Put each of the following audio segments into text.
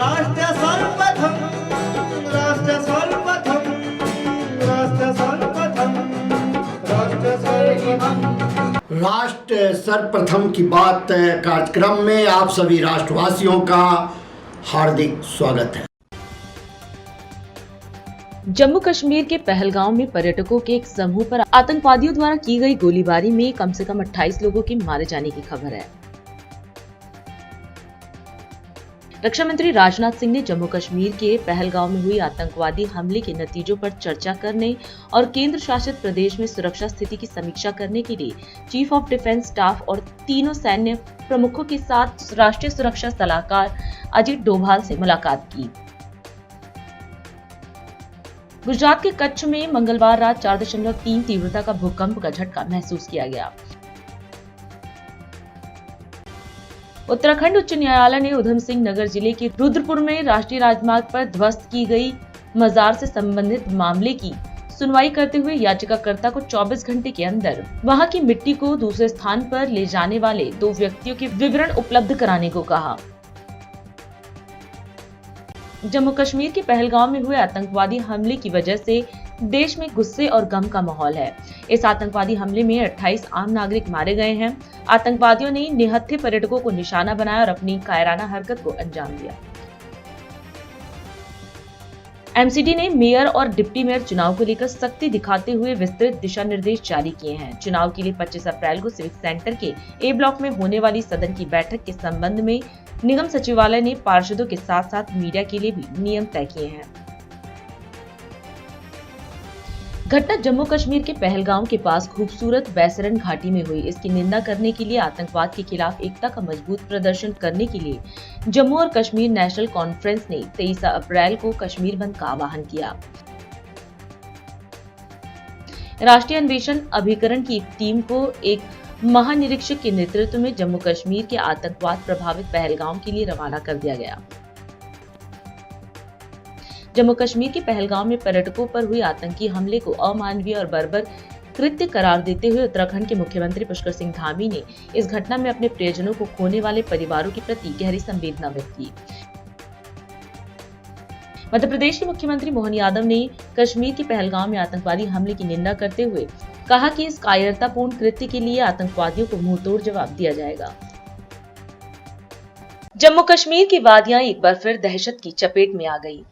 राष्ट्र सर्वप्रथम राष्ट्र सर्वप्रथम राष्ट्र सर्वप्रथम राष्ट्र सर्वप्रथम राष्ट्र सर्वप्रथम की बात कार्यक्रम में आप सभी राष्ट्रवासियों का हार्दिक स्वागत है। जम्मू कश्मीर के पहलगांव में पर्यटकों के एक समूह पर आतंकवादियों द्वारा की गई गोलीबारी में कम से कम 28 लोगों के मारे जाने की खबर है। रक्षा मंत्री राजनाथ सिंह ने जम्मू कश्मीर के पहलगांव में हुई आतंकवादी हमले के नतीजों पर चर्चा करने और केंद्र शासित प्रदेश में सुरक्षा स्थिति की समीक्षा करने के लिए चीफ ऑफ डिफेंस स्टाफ और तीनों सैन्य प्रमुखों के साथ राष्ट्रीय सुरक्षा सलाहकार अजीत डोभाल से मुलाकात की। गुजरात के कच्छ में मंगलवार रात 4.3 तीव्रता का भूकंप का झटका महसूस किया गया। उत्तराखंड उच्च न्यायालय ने उधम सिंह नगर जिले के रुद्रपुर में राष्ट्रीय राजमार्ग पर ध्वस्त की गई मजार से संबंधित मामले की सुनवाई करते हुए याचिकाकर्ता को 24 घंटे के अंदर वहां की मिट्टी को दूसरे स्थान पर ले जाने वाले 2 व्यक्तियों के विवरण उपलब्ध कराने को कहा। जम्मू कश्मीर के पहलगांव में हुए आतंकवादी हमले की वजह से देश में गुस्से और गम का माहौल है। इस आतंकवादी हमले में 28 आम नागरिक मारे गए हैं। आतंकवादियों ने निहत्थे पर्यटकों को निशाना बनाया और अपनी कायराना हरकत को अंजाम दिया। एमसीडी ने मेयर और डिप्टी मेयर चुनाव को लेकर सख्ती दिखाते हुए विस्तृत दिशा निर्देश जारी किए हैं। चुनाव के लिए 25 अप्रैल को सिविक सेंटर के ए ब्लॉक में होने वाली सदन की बैठक के संबंध में निगम सचिवालय ने पार्षदों के साथ साथ मीडिया के लिए भी नियम तय किए हैं। घटना जम्मू कश्मीर के पहलगांव के पास खूबसूरत बैसरन घाटी में हुई। इसकी निंदा करने के लिए आतंकवाद के खिलाफ एकता का मजबूत प्रदर्शन करने के लिए जम्मू और कश्मीर नेशनल कॉन्फ्रेंस ने 23 अप्रैल को कश्मीर बंद का आह्वान किया। राष्ट्रीय अन्वेषण अभिकरण की एक टीम को एक महानिरीक्षक के नेतृत्व में जम्मू कश्मीर के आतंकवाद प्रभावित पहलगांव के लिए रवाना कर दिया गया। जम्मू कश्मीर के पहलगांव में पर्यटकों पर हुए आतंकी हमले को अमानवीय और बर्बर कृत्य करार देते हुए उत्तराखंड के मुख्यमंत्री पुष्कर सिंह धामी ने इस घटना में अपने प्रियजनों को खोने वाले परिवारों के प्रति गहरी संवेदना व्यक्त की। मध्य प्रदेश के मुख्यमंत्री मोहन यादव ने कश्मीर के पहलगांव में आतंकवादी हमले की निंदा करते हुए कहा कि इस कायरतापूर्ण कृत्य के लिए आतंकवादियों को मुंहतोड़ जवाब दिया जाएगा। जम्मू कश्मीर की वादियां एक बार फिर दहशत की चपेट में आ गई,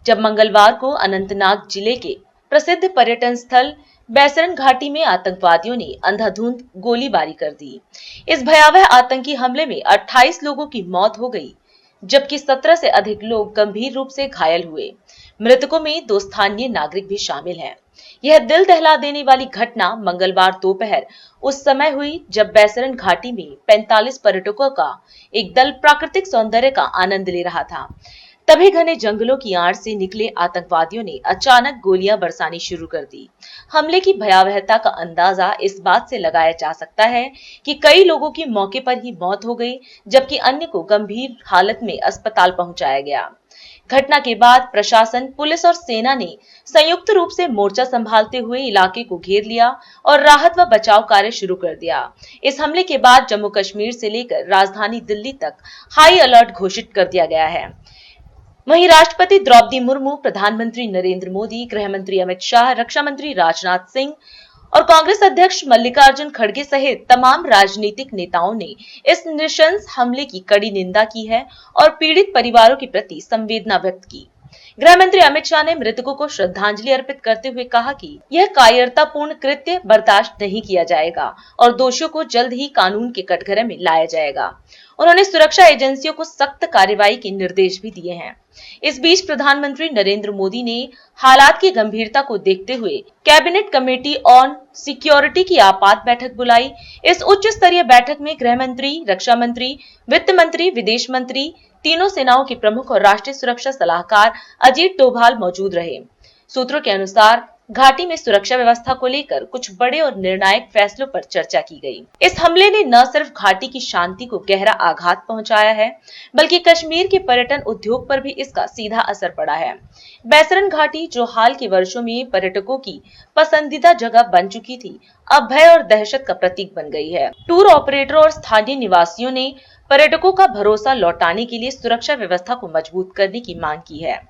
जब मंगलवार को अनंतनाग जिले के प्रसिद्ध पर्यटन स्थल बैसरन घाटी में आतंकवादियों ने अंधाधुंध गोलीबारी कर दी। इस भयावह आतंकी हमले में 28 लोगों की मौत हो गई, जबकि 17 से अधिक लोग गंभीर रूप से घायल हुए। मृतकों में 2 स्थानीय नागरिक भी शामिल हैं। यह दिल दहला देने वाली घटना मंगलवार दोपहर उस समय हुई जब बैसरन घाटी में 45 पर्यटकों का एक दल प्राकृतिक सौंदर्य का आनंद ले रहा था। तभी घने जंगलों की आड़ से निकले आतंकवादियों ने अचानक गोलियां बरसानी शुरू कर दी। हमले की भयावहता का अंदाजा इस बात से लगाया जा सकता है कि कई लोगों की मौके पर ही मौत हो गई, जबकि अन्य को गंभीर हालत में अस्पताल पहुंचाया गया। घटना के बाद प्रशासन, पुलिस और सेना ने संयुक्त रूप से मोर्चा संभालते हुए इलाके को घेर लिया और राहत व बचाव कार्य शुरू कर दिया। इस हमले के बाद जम्मू कश्मीर से लेकर राजधानी दिल्ली तक हाई अलर्ट घोषित कर दिया गया है। वहीं राष्ट्रपति द्रौपदी मुर्मू, प्रधानमंत्री नरेंद्र मोदी, गृह मंत्री अमित शाह, रक्षा मंत्री राजनाथ सिंह और कांग्रेस अध्यक्ष मल्लिकार्जुन खड़गे सहित तमाम राजनीतिक नेताओं ने इस नृशंस हमले की कड़ी निंदा की है और पीड़ित परिवारों के प्रति संवेदना व्यक्त की। गृह मंत्री अमित शाह ने मृतकों को श्रद्धांजलि अर्पित करते हुए कहा कि यह कायरतापूर्ण कृत्य बर्दाश्त नहीं किया जाएगा और दोषियों को जल्द ही कानून के कटघरे में लाया जाएगा। उन्होंने सुरक्षा एजेंसियों को सख्त कार्रवाई के निर्देश भी दिए हैं। इस बीच प्रधानमंत्री नरेंद्र मोदी ने हालात की गंभीरता को देखते हुए कैबिनेट कमेटी ऑन सिक्योरिटी की आपात बैठक बुलाई। इस उच्च स्तरीय बैठक में गृह मंत्री, रक्षा मंत्री, वित्त मंत्री, विदेश मंत्री, तीनों सेनाओं के प्रमुख और राष्ट्रीय सुरक्षा सलाहकार अजीत डोभाल मौजूद रहे। सूत्रों के अनुसार घाटी में सुरक्षा व्यवस्था को लेकर कुछ बड़े और निर्णायक फैसलों पर चर्चा की गई। इस हमले ने न सिर्फ घाटी की शांति को गहरा आघात पहुंचाया है, बल्कि कश्मीर के पर्यटन उद्योग पर भी इसका सीधा असर पड़ा है। बैसरन घाटी, जो हाल के वर्षों में पर्यटकों की पसंदीदा जगह बन चुकी थी, अब भय और दहशत का प्रतीक बन गई है। टूर ऑपरेटरों और स्थानीय निवासियों ने पर्यटकों का भरोसा लौटाने के लिए सुरक्षा व्यवस्था को मजबूत करने की मांग की है।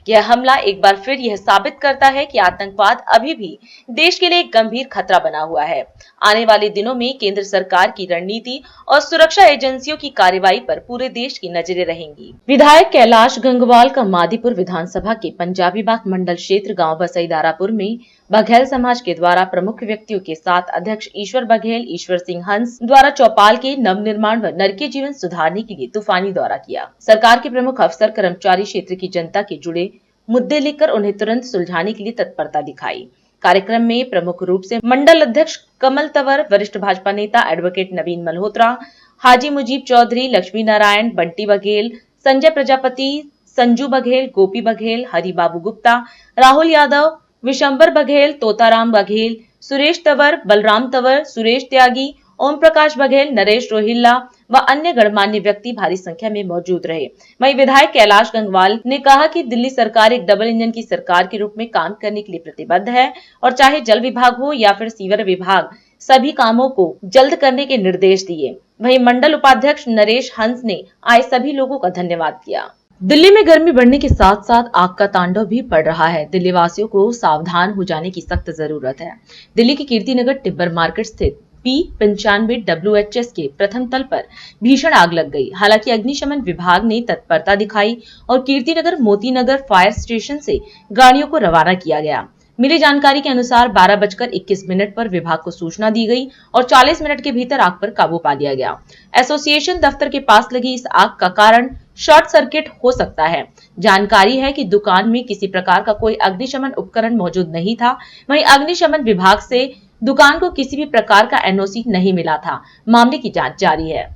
यह हमला एक बार फिर यह साबित करता है कि आतंकवाद अभी भी देश के लिए एक गंभीर खतरा बना हुआ है। आने वाले दिनों में केंद्र सरकार की रणनीति और सुरक्षा एजेंसियों की कार्रवाई पर पूरे देश की नजरें रहेंगी। विधायक कैलाश गंगवाल का मादीपुर विधानसभा के पंजाबी बाग मंडल क्षेत्र गांव बसई दारापुर में बघेल समाज के द्वारा प्रमुख व्यक्तियों के साथ अध्यक्ष ईश्वर बघेल, ईश्वर सिंह हंस द्वारा चौपाल के नवनिर्माण व नरकीय जीवन सुधारने के लिए तूफानी दौरा किया। सरकार के प्रमुख अफसर, कर्मचारी, क्षेत्र की जनता के जुड़े मुद्दे लेकर उन्हें तुरंत सुलझाने के लिए तत्परता दिखाई। कार्यक्रम में प्रमुख रूप से मंडल अध्यक्ष कमल तंवर, वरिष्ठ भाजपा नेता एडवोकेट नवीन मल्होत्रा, हाजी मुजीब चौधरी, लक्ष्मी नारायण, बंटी बघेल, संजय प्रजापति, संजू बघेल, गोपी बघेल, हरि बाबू गुप्ता, राहुल यादव, विशंबर बघेल, तोताराम बघेल, सुरेश तंवर, बलराम तंवर, सुरेश त्यागी, ओम प्रकाश बघेल, नरेश रोहिल्ला व अन्य गणमान्य व्यक्ति भारी संख्या में मौजूद रहे। वहीं विधायक कैलाश गंगवाल ने कहा कि दिल्ली सरकार एक डबल इंजन की सरकार के रूप में काम करने के लिए प्रतिबद्ध है और चाहे जल विभाग हो या फिर सीवर विभाग, सभी कामों को जल्द करने के निर्देश दिए। वहीं मंडल उपाध्यक्ष नरेश हंस ने आए सभी लोगों का धन्यवाद किया। दिल्ली में गर्मी बढ़ने के साथ साथ आग का तांडव भी पड़ रहा है। दिल्ली वासियों को सावधान हो जाने की सख्त जरूरत है। दिल्ली के कीर्तिनगर टिब्बर मार्केट स्थित P95 WHS के प्रथम तल पर भीषण आग लग गई। हालांकि अग्निशमन विभाग ने तत्परता दिखाई और कीर्तिनगर मोतीनगर फायर स्टेशन से गाड़ियों को रवाना किया गया। मिली जानकारी के अनुसार 12:21 पर विभाग को सूचना दी गई और 40 मिनट के भीतर आग पर काबू पा लिया गया। एसोसिएशन दफ्तर के पास लगी इस आग का कारण शॉर्ट सर्किट हो सकता है। जानकारी है कि दुकान में किसी प्रकार का कोई अग्निशमन उपकरण मौजूद नहीं था। वहीं अग्निशमन विभाग से दुकान को किसी भी प्रकार का एनओसी नहीं मिला था। मामले की जांच जारी है।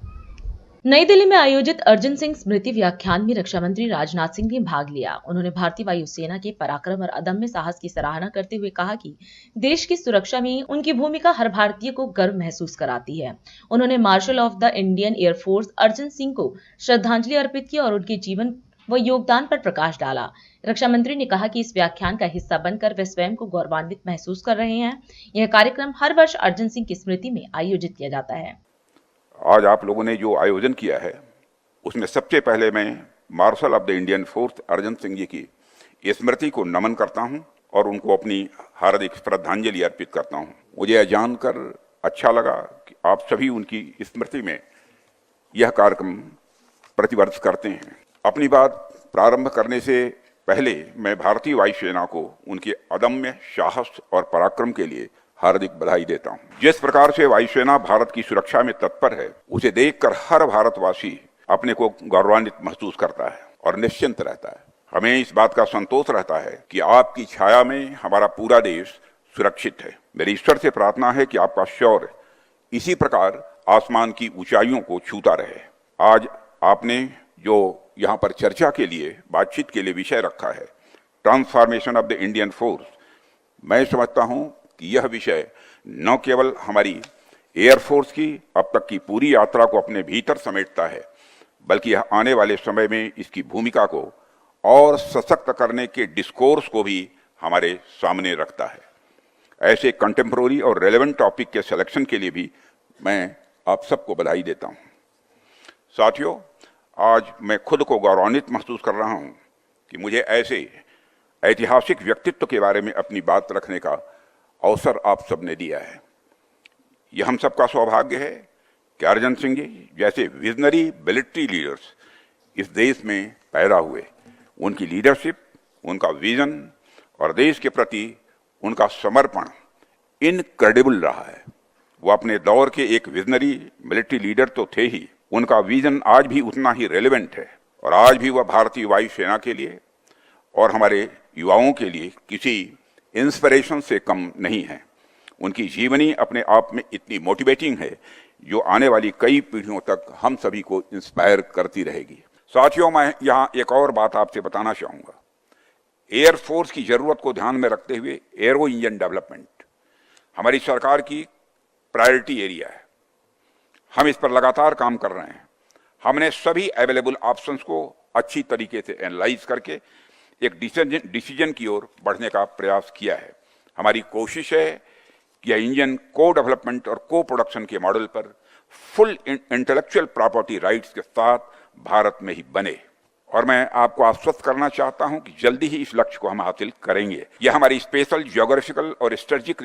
नई दिल्ली में आयोजित अर्जुन सिंह स्मृति व्याख्यान में रक्षा मंत्री राजनाथ सिंह ने भाग लिया। उन्होंने भारतीय वायुसेना के पराक्रम और अदम्य साहस की सराहना करते हुए कहा कि देश की सुरक्षा में उनकी भूमिका हर भारतीय को गर्व महसूस कराती है। उन्होंने martial of the Indian air force Arjun Singh को श्रद्धांजलि अर्पित की और उनके जीवन व योगदान पर प्रकाश डाला। रक्षा मंत्री ने कहा कि इस व्याख्यान का हिस्सा बनकर वे स्वयं को गौरवान्वित महसूस कर रहे हैं। यह कार्यक्रम हर वर्ष अर्जुन सिंह की स्मृति में आयोजित किया जाता है। आज आप लोगों ने जो आयोजन किया है उसमें सबसे पहले मैं marshal of the Indian force Arjun Singh ji की स्मृति को नमन करता हूं और उनको अपनी हार्दिक श्रद्धांजलि अर्पित करता हूं। मुझे यह जानकर अच्छा लगा कि आप सभी उनकी स्मृति में यह कार्यक्रम प्रतिवर्ष करते हैं। अपनी बात प्रारंभ करने से पहले मैं भारतीय वायुसेना को उनके अदम्य साहस और पराक्रम के लिए हार्दिक बधाई देता हूं। जिस प्रकार से वायुसेना भारत की सुरक्षा में तत्पर है, उसे देखकर हर भारतवासी अपने को गौरवान्वित महसूस करता है और निश्चिंत रहता है। हमें इस बात का संतोष रहता है कि आपकी छाया में हमारा पूरा देश सुरक्षित है। मेरी ईश्वर से प्रार्थना है कि आपका शौर्य इसी प्रकार आसमान की ऊंचाइयों को छूता रहे। आज आपने जो यहाँ पर चर्चा के लिए, बातचीत के लिए विषय रखा है, transformation of the Indian force, मैं समझता हूँ कि यह विषय न केवल हमारी एयरफोर्स की अब तक की पूरी यात्रा को अपने भीतर समेटता है, बल्कि यह आने वाले समय में इसकी भूमिका को और सशक्त करने के डिस्कोर्स को भी हमारे सामने रखता है। ऐसे कंटेम्प्रोरी और रेलेवेंट टॉपिक के सिलेक्शन के लिए भी मैं आप सबको बधाई देता हूँ। साथियों, आज मैं खुद को गौरवान्वित महसूस कर रहा हूँ कि मुझे ऐसे ऐतिहासिक व्यक्तित्व के बारे में अपनी बात रखने का अवसर आप सबने दिया है। यह हम सबका सौभाग्य है कि अर्जुन सिंह जी जैसे विजनरी मिलिट्री लीडर्स इस देश में पैदा हुए। उनकी लीडरशिप, उनका विजन और देश के प्रति उनका समर्पण इनक्रेडिबल रहा है। वो अपने दौर के एक विजनरी मिलिट्री लीडर तो थे ही, उनका विजन आज भी उतना ही रेलेवेंट है और आज भी वह भारतीय वायुसेना के लिए और हमारे युवाओं के लिए किसी इंस्पिरेशन से कम नहीं है। उनकी जीवनी अपने आप में इतनी मोटिवेटिंग है जो आने वाली कई पीढ़ियों तक हम सभी को इंस्पायर करती रहेगी। साथियों, मैं यहाँ एक और बात आपसे बताना चाहूँगा। एयरफोर्स की जरूरत को ध्यान में रखते हुए एरो इंजन डेवलपमेंट हमारी सरकार की प्रायोरिटी एरिया है। हम इस पर लगातार काम कर रहे हैं। हमने सभी अवेलेबल ऑप्शंस को अच्छी तरीके से एनालाइज करके एक डिसीजन की ओर बढ़ने का प्रयास किया है। हमारी कोशिश है कि यह इंजन को डेवलपमेंट और को प्रोडक्शन के मॉडल पर फुल इंटेलेक्चुअल प्रॉपर्टी राइट्स के साथ भारत में ही बने। और मैं आपको आश्वस्त करना चाहता हूं कि जल्दी ही इस लक्ष्य को हम हासिल करेंगे। यह हमारी स्पेशल ज्योग्राफिकल और स्ट्रेटेजिक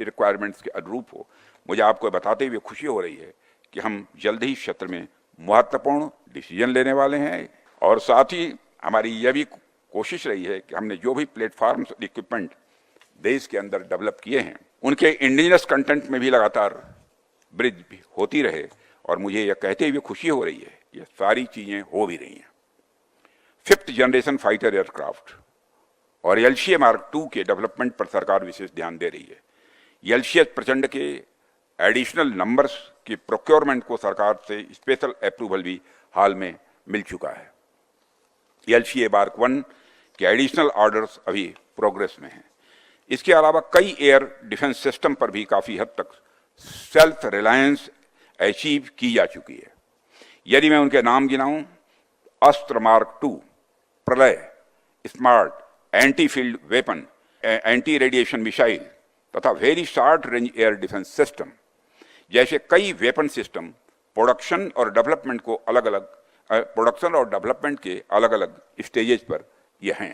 रिक्वायरमेंट्स के अनुरूप हो। मुझे आपको बताते हुए खुशी हो रही है कि हम जल्द ही इस क्षेत्र में महत्वपूर्ण डिसीजन लेने वाले हैं। और साथ ही हमारी यह भी कोशिश रही है कि हमने जो भी प्लेटफॉर्म्स और इक्विपमेंट देश के अंदर डेवलप किए हैं उनके इंडिजिनस कंटेंट में भी लगातार वृद्धि भी होती रहे। और मुझे यह कहते हुए खुशी हो रही है ये सारी चीजें हो भी रही हैं। 5th जनरेशन फाइटर एयरक्राफ्ट और LCA Mark II के डेवलपमेंट पर सरकार विशेष ध्यान दे रही है। LCA प्रचंड के एडिशनल नंबर्स की प्रोक्योरमेंट को सरकार से स्पेशल अप्रूवल भी हाल में मिल चुका है। LCA Mark I के एडिशनल ऑर्डर्स अभी प्रोग्रेस में हैं। इसके अलावा कई एयर डिफेंस सिस्टम पर भी काफी हद तक सेल्फ रिलायंस अचीव की जा चुकी है। यदि मैं उनके नाम गिनाऊं, Astra mark II, Pralay, smart, anti field weapon, anti radiation missile तथा very short range air defence system जैसे कई वेपन सिस्टम प्रोडक्शन और डेवलपमेंट के अलग अलग स्टेजेस पर ये हैं।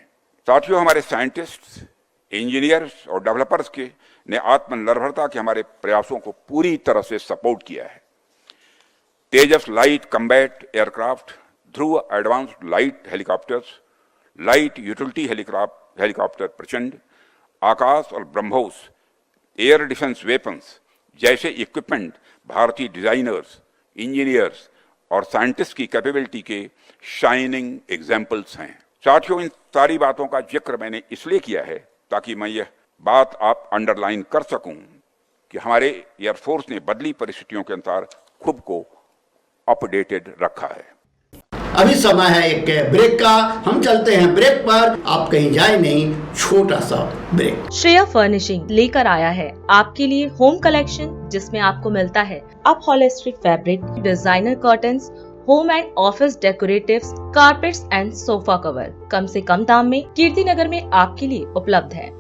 साथियों, हमारे साइंटिस्ट्स, इंजीनियर्स और डेवलपर्स ने आत्मनिर्भरता के हमारे प्रयासों को पूरी तरह से सपोर्ट किया है। Tejas light combat aircraft, Dhruv advanced light helicopters, light utility helicopter Prachand, Akash और ब्रह्मोस एयर डिफेंस वेपन्स जैसे इक्विपमेंट भारतीय डिजाइनर्स, इंजीनियर्स और साइंटिस्ट की कैपेबिलिटी के शाइनिंग एग्जाम्पल्स हैं। साथियों, इन सारी बातों का जिक्र मैंने इसलिए किया है ताकि मैं यह बात आप अंडरलाइन कर सकूं कि हमारे एयरफोर्स ने बदली परिस्थितियों के अनुसार खुद को अपडेटेड रखा है। अभी समय है एक ब्रेक का। हम चलते हैं ब्रेक पर, आप कहीं जाए नहीं, छोटा सा ब्रेक। श्रेया फर्निशिंग लेकर आया है आपके लिए होम कलेक्शन, जिसमें आपको मिलता है upholstery fabric, designer curtains, home and office decoratives, carpets and sofa cover कम से कम दाम में कीर्ति नगर में आपके लिए उपलब्ध है।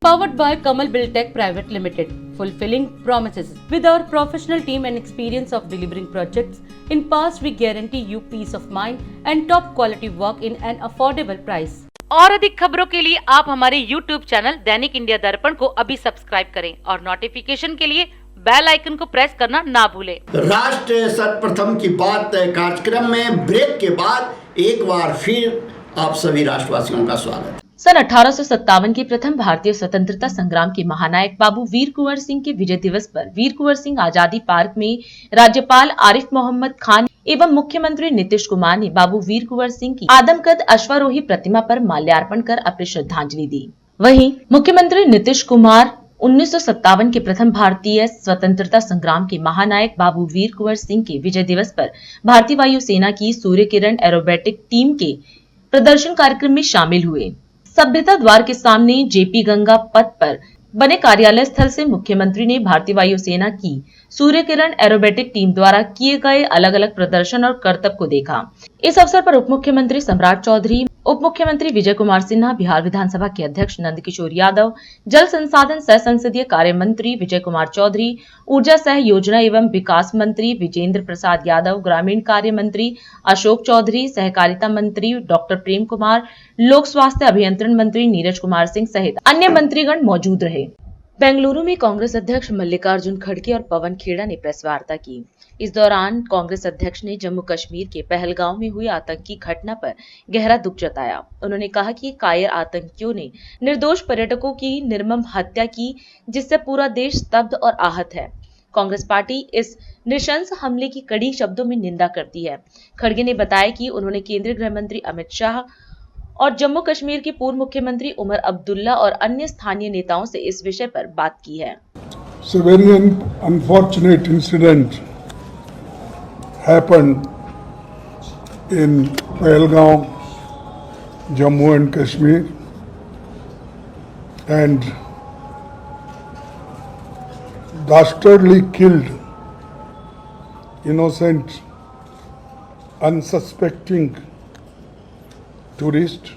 Powered by Kamal Buildtech Private Limited, fulfilling promises. With our professional team and experience of delivering projects in past, we guarantee you peace of mind and top quality work in an affordable price. और अधिक खबरों के लिए आप हमारे YouTube channel दैनिक India दर्पण को अभी सब्सक्राइब करें और नोटिफिकेशन के लिए बेल आइकन को प्रेस करना ना भूलें। राष्ट्र सर्वप्रथम की बात कार्यक्रम में ब्रेक के बाद एक बार फिर आप सभी राष्ट्रवासियों का स्वागत है। सन 1857 के प्रथम भारतीय स्वतंत्रता संग्राम के महानायक बाबू वीर कुंवर सिंह के विजय दिवस पर वीर कुंवर सिंह आजादी पार्क में राज्यपाल आरिफ मोहम्मद खान एवं मुख्यमंत्री नीतीश कुमार ने बाबू वीर कुंवर सिंह की आदमकद अश्वारोही प्रतिमा पर माल्यार्पण कर अपनी श्रद्धांजलि दी। वहीं मुख्यमंत्री नीतीश कुमार 1957 के प्रथम भारतीय स्वतंत्रता संग्राम के महानायक बाबू वीर कुंवर सिंह के विजय दिवस पर भारतीय वायुसेना की सूर्य किरण एरोबेटिक टीम के प्रदर्शन कार्यक्रम में शामिल हुए। सभ्यता द्वार के सामने जेपी गंगा पथ पर बने कार्यालय स्थल से मुख्यमंत्री ने भारतीय वायुसेना की सूर्य किरण एरोबेटिक टीम द्वारा किए गए अलग अलग प्रदर्शन और करतब को देखा। इस अवसर पर उप मुख्यमंत्री सम्राट चौधरी, उप मुख्यमंत्री विजय कुमार सिन्हा, बिहार विधानसभा के अध्यक्ष नंदकिशोर यादव, जल संसाधन सह संसदीय कार्य मंत्री विजय कुमार चौधरी, ऊर्जा सह योजना एवं विकास मंत्री विजेंद्र प्रसाद यादव, ग्रामीण कार्य मंत्री अशोक चौधरी, सहकारिता मंत्री डॉक्टर प्रेम कुमार, लोक स्वास्थ्य अभियंत्रण मंत्री नीरज कुमार सिंह सहित अन्य मंत्रीगण मौजूद रहे। बेंगलुरु में कांग्रेस अध्यक्ष मल्लिकार्जुन खड़गे और पवन खेड़ा ने प्रेस वार्ता की। इस दौरान कांग्रेस अध्यक्ष ने जम्मू कश्मीर के पहलगांव में हुई आतंकी घटना पर गहरा दुख जताया। उन्होंने कहा कि कायर आतंकियों ने निर्दोष पर्यटकों की निर्मम हत्या की, जिससे पूरा देश स्तब्ध और आहत है। कांग्रेस पार्टी इस नृशंस हमले की कड़ी शब्दों में निंदा करती है। खड़गे ने बताया कि उन्होंने केंद्रीय गृह मंत्री अमित शाह और जम्मू कश्मीर के पूर्व मुख्यमंत्री उमर अब्दुल्ला और अन्य स्थानीय नेताओं से इस विषय पर बात की है। So very unfortunate incident happened in Pahalgam, Jammu and Kashmir, and dastardly killed innocent, unsuspecting tourist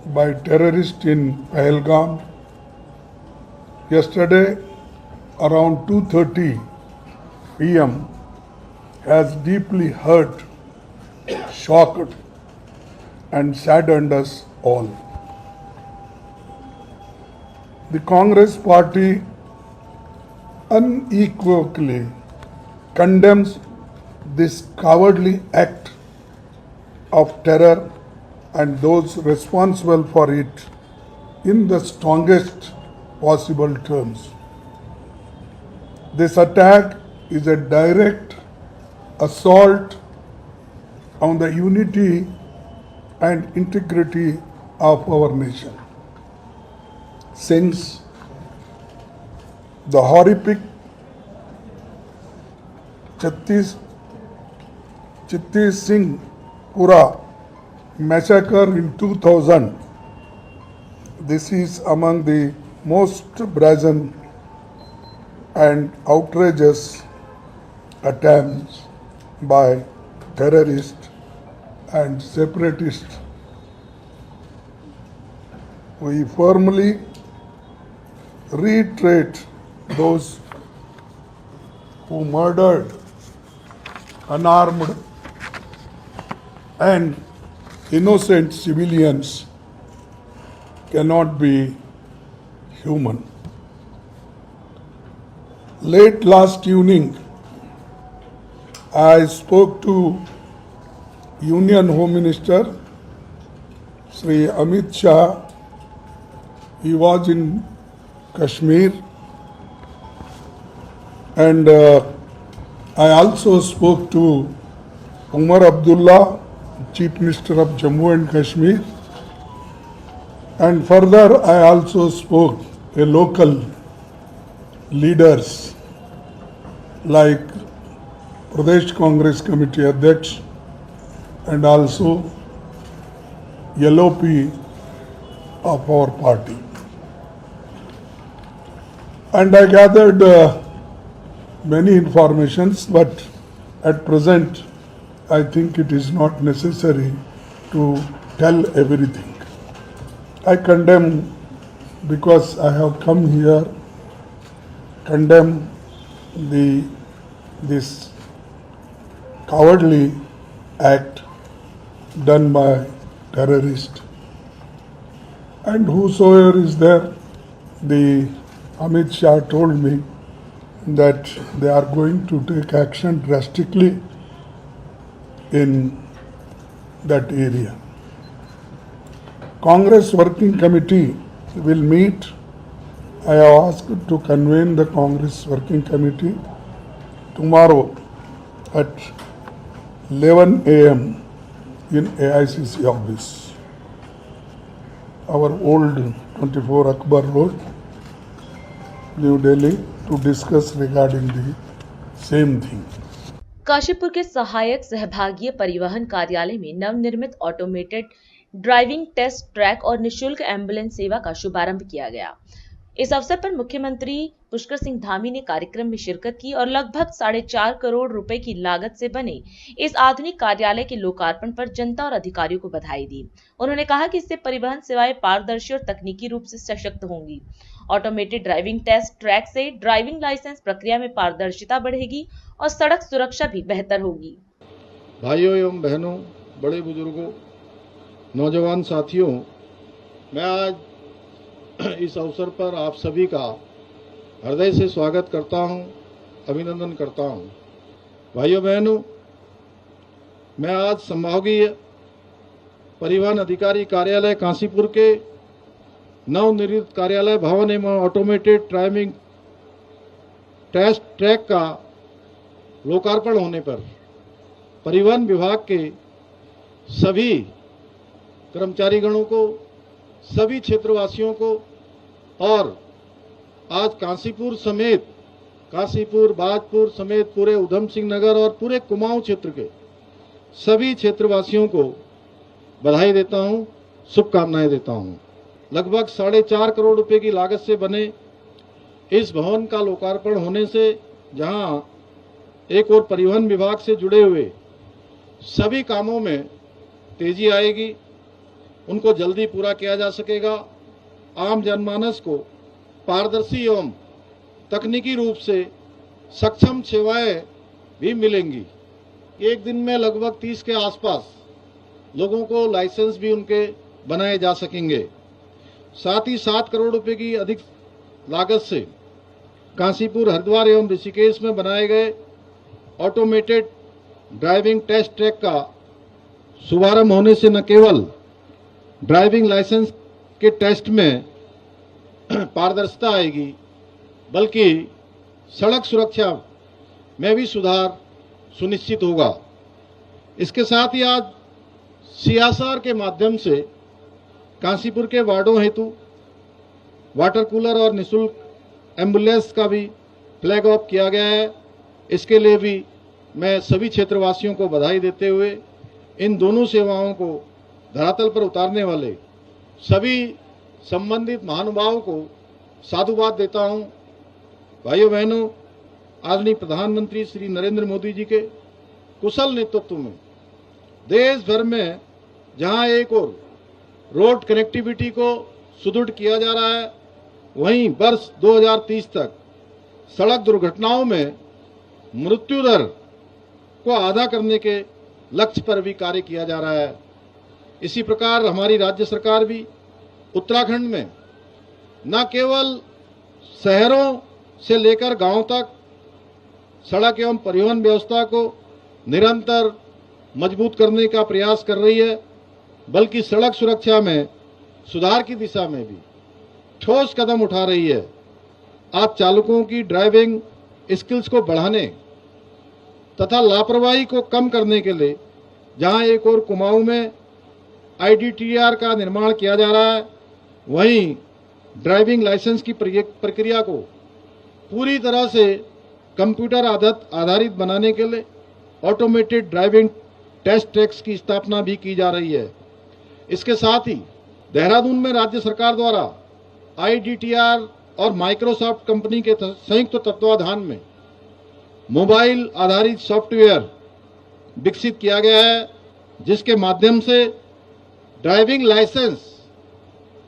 by terrorists in Pahalgam. Yesterday, around 2:30 p.m., has deeply hurt, shocked, and saddened us all. The Congress party unequivocally condemns this cowardly act of terror and those responsible for it in the strongest possible terms. This attack is a direct assault on the unity and integrity of our nation. Since the horrific Chittis Singh Pura massacre in 2000, this is among the most brazen and outrageous attempts by terrorists and separatists. We firmly reiterate those who murdered unarmed and innocent civilians cannot be human. Late last evening, I spoke to Union Home Minister Sri Amit Shah. He was in Kashmir, and I also spoke to Umar Abdullah, Chief Minister of Jammu and Kashmir, and further I also spoke to local leaders like Pradesh Congress Committee Adhyaksh and also LOP of our party. And I gathered many informations, but at present I think it is not necessary to tell everything. I condemn, because I have come here, condemn this cowardly act done by terrorists. And whosoever is there, the Amit Shah told me that they are going to take action drastically in that area. Congress Working Committee will meet. I have asked to convene the Congress Working Committee tomorrow at 11 a.m. in AICC office, our old 24 Akbar Road, New Delhi, to discuss regarding the same thing. Kashipur के सहायक सहभागीय परिवहन कार्यालय में नवनिर्मित automated driving test track और निशुल्क ambulance सेवा का शुभारंभ किया गया। इस अवसर पर मुख्यमंत्री पुष्कर सिंह धामी ने कार्यक्रम में शिरकत की और लगभग 4.5 करोड़ रुपए की लागत से बने इस आधुनिक कार्यालय के लोकार्पण पर जनता और अधिकारियों को बधाई दी। उन्होंने कहा कि इससे परिवहन सेवाएं पारदर्शी और तकनीकी रूप से सशक्त होंगी। ऑटोमेटेड ड्राइविंग टेस्ट ट्रैक से ड्राइविंग लाइसेंस प्रक्रिया में पारदर्शिता बढ़ेगी और सड़क सुरक्षा भी बेहतर होगी। भाइयों एवं बहनों, बड़े बुजुर्गों, नौजवान साथियों, मैं आज इस अवसर पर आप सभी का हृदय से स्वागत करता हूं, अभिनंदन करता हूं। भाइयों बहनों, मैं आज संभागीय परिवहन अधिकारी कार्यालय काशीपुर के नवनिर्मित कार्यालय भवन एवं ऑटोमेटेड ड्राइविंग टेस्ट ट्रैक का लोकार्पण होने पर परिवहन विभाग के सभी कर्मचारीगणों को, सभी क्षेत्रवासियों को और आज काशीपुर समेत काशीपुर, बाजपुर समेत पूरे उधम सिंह नगर और पूरे कुमाऊं क्षेत्र के सभी क्षेत्रवासियों को बधाई देता हूं, शुभकामनाएं देता हूं। लगभग 4.5 करोड़ रुपए की लागत से बने इस भवन का लोकार्पण होने से जहां एक और परिवहन विभाग से जुड़े हुए सभी कामों में तेजी आएगी, उनको जल्दी पूरा किया जा सकेगा। आम जनमानस को पारदर्शी एवं तकनीकी रूप से सक्षम सेवाएं भी मिलेंगी। एक दिन में लगभग 30 के आसपास लोगों को लाइसेंस भी उनके बनाए जा सकेंगे। साथ ही 7 करोड़ रुपए की अधिक लागत से काशीपुर, हरिद्वार एवं ऋषिकेश में बनाए गए ऑटोमेटेड ड्राइविंग टेस्ट ट्रैक का शुभारंभ होने से न केवल ड्राइविंग लाइसेंस के टेस्ट में पारदर्शिता आएगी, बल्कि सड़क सुरक्षा में भी सुधार सुनिश्चित होगा। इसके साथ ही आज CSR के माध्यम से काशीपुर के वार्डों हेतु वाटर कूलर और निःशुल्क एम्बुलेंस का भी फ्लैग ऑफ किया गया है। इसके लिए भी मैं सभी क्षेत्रवासियों को बधाई देते हुए इन दोनों सेवाओं को धरातल पर उतारने वाले सभी संबंधित महानुभावों को साधुवाद देता हूं। भाइयों बहनों, आदरणीय प्रधानमंत्री श्री नरेंद्र मोदी जी के कुशल नेतृत्व में देश भर में जहां एक और रोड कनेक्टिविटी को सुदृढ़ किया जा रहा है, वहीं वर्ष 2030 तक सड़क दुर्घटनाओं में मृत्यु दर को आधा करने के लक्ष्य पर भी कार्य किया जा रहा है। इसी प्रकार हमारी राज्य सरकार भी उत्तराखंड में न केवल शहरों से लेकर गांवों तक सड़क एवं परिवहन व्यवस्था को निरंतर मजबूत करने का प्रयास कर रही है, बल्कि सड़क सुरक्षा में सुधार की दिशा में भी ठोस कदम उठा रही है। आज चालकों की ड्राइविंग स्किल्स को बढ़ाने तथा लापरवाही को कम करने के लिए जहां एक और कुमाऊं में IDTR का निर्माण किया जा रहा है, वहीं ड्राइविंग लाइसेंस की प्रक्रिया को पूरी तरह से कंप्यूटर आधारित बनाने के लिए ऑटोमेटेड ड्राइविंग टेस्ट ट्रैक्स की स्थापना भी की जा रही है। इसके साथ ही देहरादून में राज्य सरकार द्वारा IDTR और माइक्रोसॉफ्ट कंपनी के संयुक्त तत्वाधान में मोबाइल आधारित सॉफ्टवेयर विकसित किया गया है, जिसके माध्यम से ड्राइविंग लाइसेंस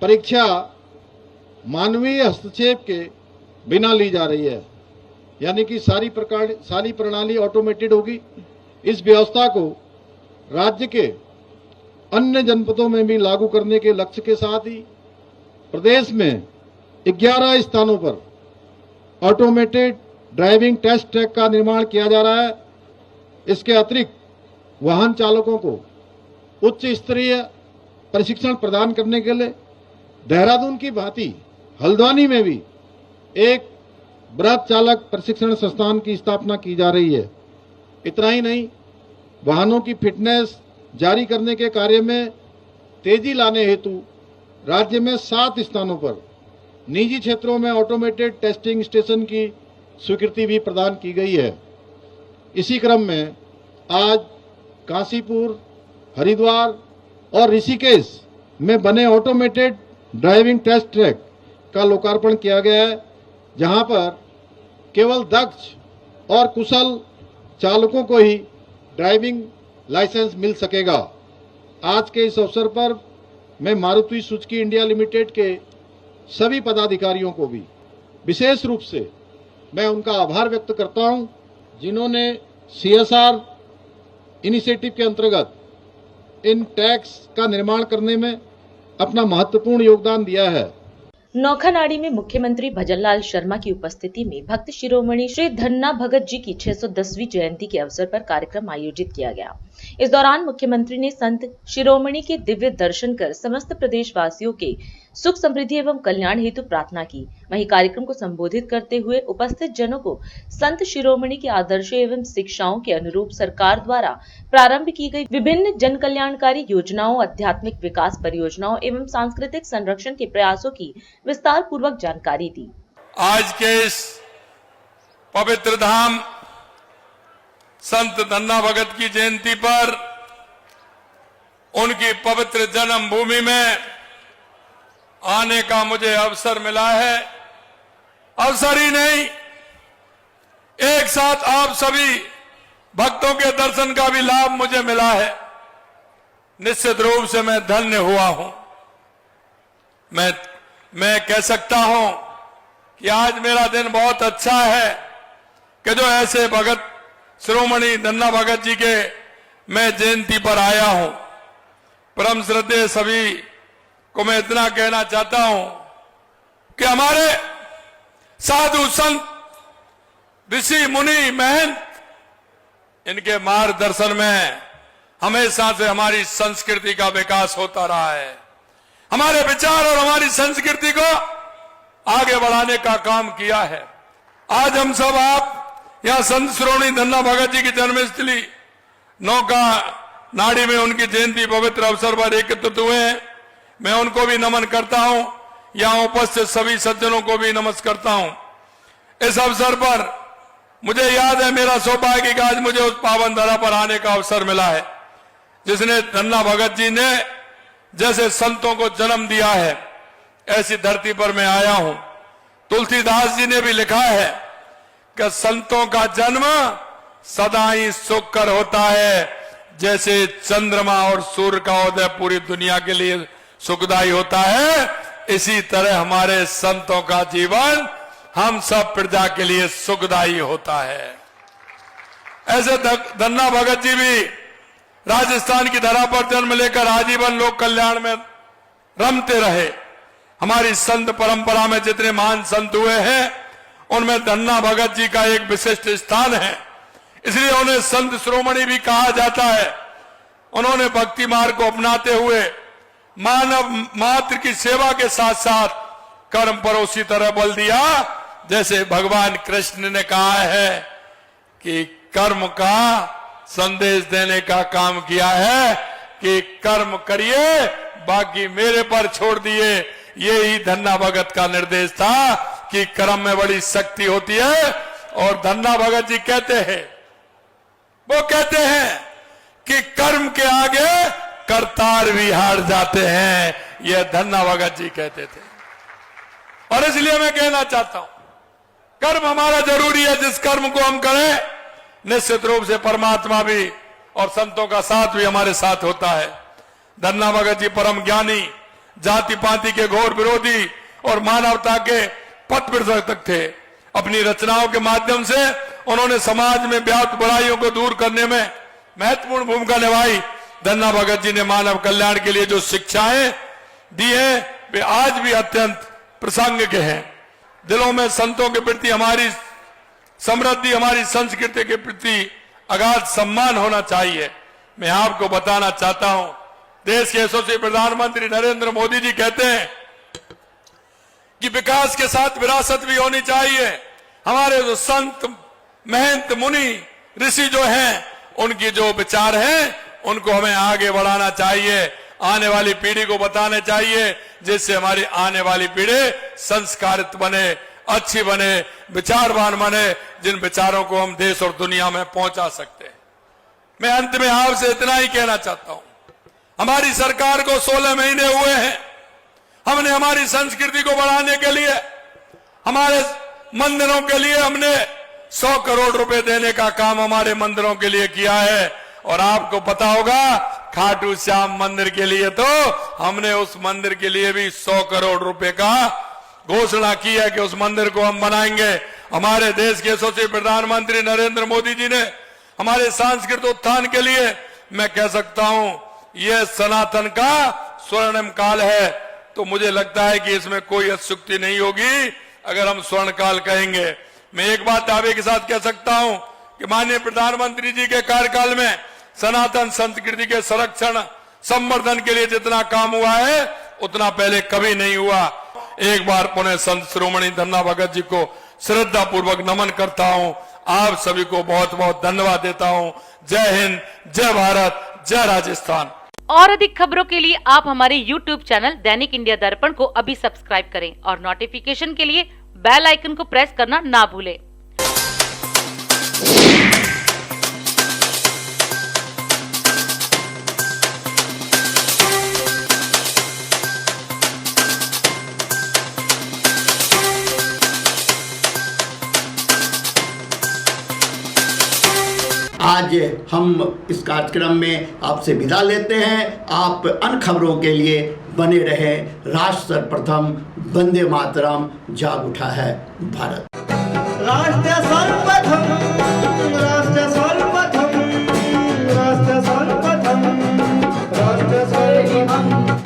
परीक्षा मानवीय हस्तक्षेप के बिना ली जा रही है, यानी कि सारी प्रणाली ऑटोमेटेड होगी। इस व्यवस्था को राज्य के अन्य जनपदों में भी लागू करने के लक्ष्य के साथ ही प्रदेश में 11 स्थानों पर ऑटोमेटेड ड्राइविंग टेस्ट ट्रैक का निर्माण किया जा रहा है। इसके अतिरिक्त वाहन चालकों को उच्च स्तरीय प्रशिक्षण प्रदान करने के लिए देहरादून की भांति हल्द्वानी में भी एक बृहद चालक प्रशिक्षण संस्थान की स्थापना की जा रही है। इतना ही नहीं, वाहनों की फिटनेस जारी करने के कार्य में तेजी लाने हेतु राज्य में 7 स्थानों पर निजी क्षेत्रों में ऑटोमेटेड टेस्टिंग स्टेशन की स्वीकृति भी प्रदान की गई है। इसी क्रम में आज काशीपुर, हरिद्वार और ऋषिकेश में बने ऑटोमेटेड ड्राइविंग टेस्ट ट्रैक का लोकार्पण किया गया है, जहां पर केवल दक्ष और कुशल चालकों को ही ड्राइविंग लाइसेंस मिल सकेगा। आज के इस अवसर पर मैं मारुति सुजुकी इंडिया लिमिटेड के सभी पदाधिकारियों को भी विशेष रूप से मैं उनका आभार व्यक्त करता हूं, जिन्होंने CSR इनिशिएटिव के अंतर्गत इन टैक्स का निर्माण करने में अपना महत्वपूर्ण योगदान दिया है। नौखानाड़ी में मुख्यमंत्री भजनलाल शर्मा की उपस्थिति में भक्त शिरोमणि श्री धन्ना भगत जी की 610वीं जयंती के अवसर पर कार्यक्रम आयोजित किया गया। इस दौरान मुख्यमंत्री ने संत शिरोमणि के दिव्य दर्शन कर समस्त प्रदेशवासियों के सुख समृद्धि एवं कल्याण हेतु प्रार्थना की। वहीं कार्यक्रम को संबोधित करते हुए उपस्थित जनों को संत शिरोमणि के आदर्शों एवं शिक्षाओं के अनुरूप सरकार द्वारा प्रारंभ की गई विभिन्न जन कल्याणकारी योजनाओं, आध्यात्मिक विकास परियोजनाओं एवं सांस्कृतिक संरक्षण के प्रयासों की विस्तार पूर्वक जानकारी दी। आज के इस पवित्र धाम संत धन्ना भगत की जयंती पर उनकी पवित्र जन्मभूमि में आने का मुझे अवसर मिला है। अवसर ही नहीं, एक साथ आप सभी भक्तों के दर्शन का भी लाभ मुझे मिला है। निश्चित रूप से मैं धन्य हुआ हूं। मैं कह सकता हूं कि आज मेरा दिन बहुत अच्छा है कि जो ऐसे भगत शिरोमणि धन्ना भगत जी के मैं जयंती पर आया हूं। परम श्रद्धेय सभी को मैं इतना कहना चाहता हूं कि हमारे साधु संत, ऋषि मुनि, महंत, इनके मार्गदर्शन में हमेशा से हमारी संस्कृति का विकास होता रहा है। हमारे विचार और हमारी संस्कृति को आगे बढ़ाने का काम किया है। आज हम सब आप यहां संत शिरोमणि धन्ना भगत जी की जन्मस्थली नौका नाड़ी में उनकी जयंती पवित्र अवसर पर एकत्रित हुए हैं। मैं उनको भी नमन करता हूं, यहां उपस्थित सभी सज्जनों को भी नमस्कार करता हूं। इस अवसर पर मुझे याद है, मेरा सौभाग्य कि आज मुझे उस पावन धरा पर आने का अवसर मिला है जिसने धन्ना भगत जी ने जैसे संतों को जन्म दिया है, ऐसी धरती पर मैं आया हूं। तुलसीदास जी ने भी लिखा है कि संतों का जन्म सदा ही सुखकर होता है, जैसे चंद्रमा और सूर्य का उदय पूरी दुनिया के लिए सुखदायी होता है, इसी तरह हमारे संतों का जीवन हम सब प्रजा के लिए सुखदायी होता है। ऐसे धन्ना भगत जी भी राजस्थान की धरा पर जन्म लेकर आजीवन लोक कल्याण में रमते रहे। हमारी संत परंपरा में जितने महान संत हुए हैं उनमें धन्ना भगत जी का एक विशिष्ट स्थान है, इसलिए उन्हें संत शिरोमणि भी कहा जाता है। उन्होंने भक्ति मार्ग को अपनाते हुए मानव मात्र की सेवा के साथ साथ कर्म पर उसी तरह बल दिया जैसे भगवान कृष्ण ने कहा है कि कर्म का संदेश देने का काम किया है कि कर्म करिए, बाकी मेरे पर छोड़ दिए। ये ही धन्ना भगत का निर्देश था कि कर्म में बड़ी शक्ति होती है। और धन्ना भगत जी कहते हैं, वो कहते हैं कि कर्म के आगे करतार भी हार जाते हैं। ये धन्ना भगत जी कहते थे। और इसलिए मैं कहना चाहता हूं, कर्म हमारा जरूरी है। जिस कर्म को हम करें निश्चित रूप से परमात्मा भी और संतों का साथ भी हमारे साथ होता है। धन्ना भगत जी परम ज्ञानी, जाति पाति के घोर विरोधी और मानवता के पथ प्रदर्शक थे। अपनी रचनाओं के माध्यम से उन्होंने समाज में व्याप्त बुराइयों को दूर करने में महत्वपूर्ण भूमिका निभाई। धन्ना भगत जी ने मानव कल्याण के लिए जो शिक्षाएं दी है वे आज भी अत्यंत प्रासंगिक हैं। दिलों में संतों के प्रति हमारी समृद्धि, हमारी संस्कृति के प्रति अगाध सम्मान होना चाहिए। मैं आपको बताना चाहता हूं, देश के यशस्वी प्रधानमंत्री नरेंद्र मोदी जी कहते हैं कि विकास के साथ विरासत भी होनी चाहिए। हमारे जो संत, महंत, मुनि, ऋषि जो हैं, उनकी जो विचार हैं उनको हमें आगे बढ़ाना चाहिए, आने वाली पीढ़ी को बताने चाहिए, जिससे हमारी आने वाली पीढ़ी संस्कारित बने, अच्छी बने, विचारवान बने, जिन विचारों को हम देश और दुनिया में पहुंचा सकते हैं। मैं अंत में आपसे इतना ही कहना चाहता हूं, हमारी सरकार को 16 महीने हुए हैं। हमने हमारी संस्कृति को बढ़ाने के लिए, हमारे मंदिरों के लिए हमने 100 करोड़ रुपए देने का काम हमारे मंदिरों के लिए किया है। और आपको पता होगा, खाटू श्याम मंदिर के लिए तो हमने उस मंदिर के लिए भी 100 करोड़ रुपए का घोषणा की है कि उस मंदिर को हम बनाएंगे। हमारे देश के यशस्वी प्रधानमंत्री नरेंद्र मोदी जी ने हमारे सांस्कृतिक उत्थान के लिए, मैं कह सकता हूं, यह सनातन का स्वर्णिम काल है। तो मुझे लगता है कि इसमें कोई अत्युक्ति नहीं होगी अगर हम स्वर्ण काल कहेंगे। मैं एक बात दावे के साथ कह सकता हूं कि माननीय प्रधानमंत्री जी के कार्यकाल में सनातन संस्कृति के संरक्षण, संवर्धन के लिए जितना काम हुआ है उतना पहले कभी नहीं हुआ। एक बार पुनः संत शिरोमणि धन्ना भगत जी को श्रद्धा पूर्वक नमन करता हूं। आप सभी को बहुत बहुत धन्यवाद देता हूं। जय हिंद, जय भारत, जय राजस्थान। और अधिक खबरों के लिए आप हमारे YouTube चैनल दैनिक इंडिया दर्पण को अभी सब्सक्राइब करें और नोटिफिकेशन के लिए बेल आइकन को प्रेस करना ना भूलें। आज हम इस कार्यक्रम में आपसे विदा लेते हैं। आप अन्य खबरों के लिए बने रहे। राष्ट्र सर्वप्रथम, वंदे मातरम, जाग उठा है भारत। राष्ट्र सर्वप्रथम